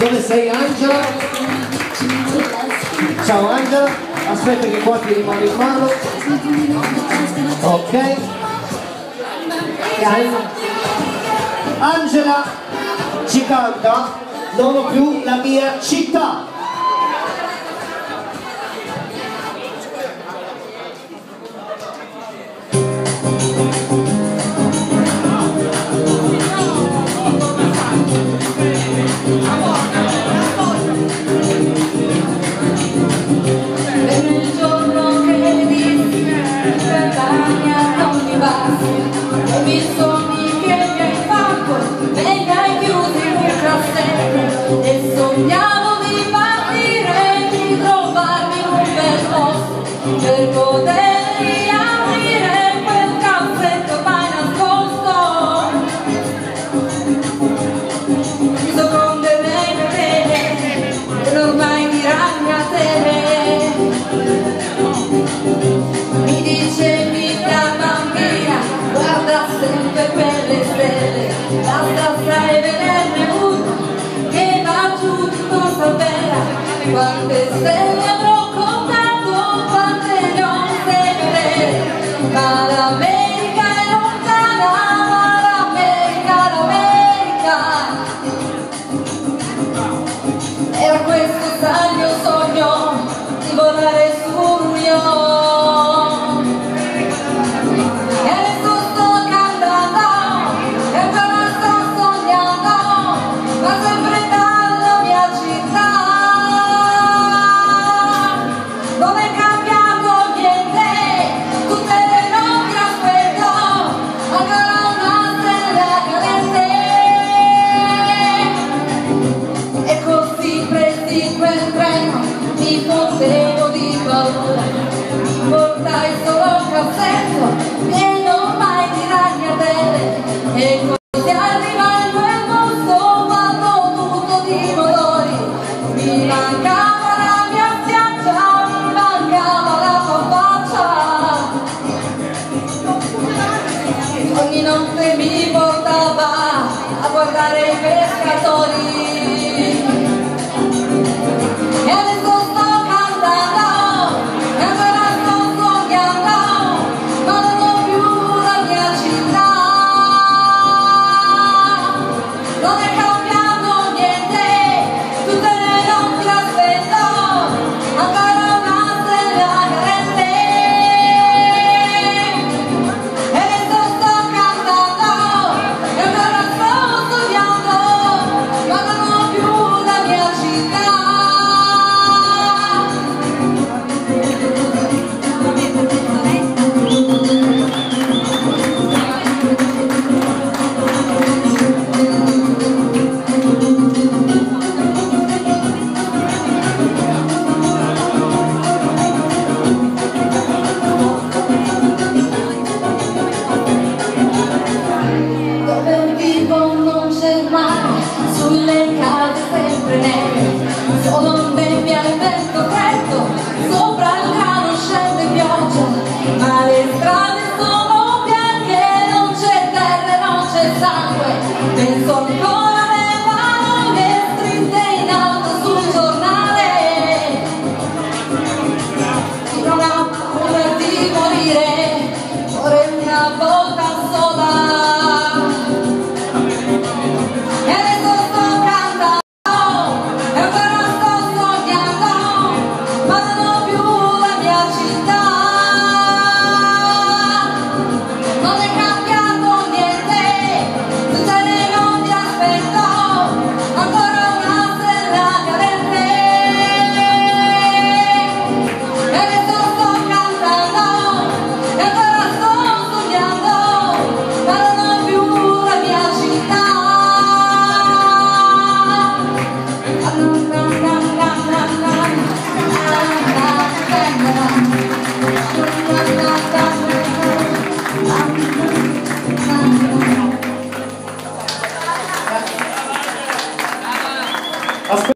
Dove sei Angela? Ciao Angela, aspetta che qua ti rimane in mano. Ok. Angela ci canta Non ho più la mia città. E sogniamo di partire, di trovarmi in un bel posto per poter riaprire quel cassetto mai nascosto. Chiuso con delle catene e ormai di ragnatele. Mi dicevi da bambina, guarda sempre quelle stelle, basta stai vederne una che va giù tutto sapere quante stelle.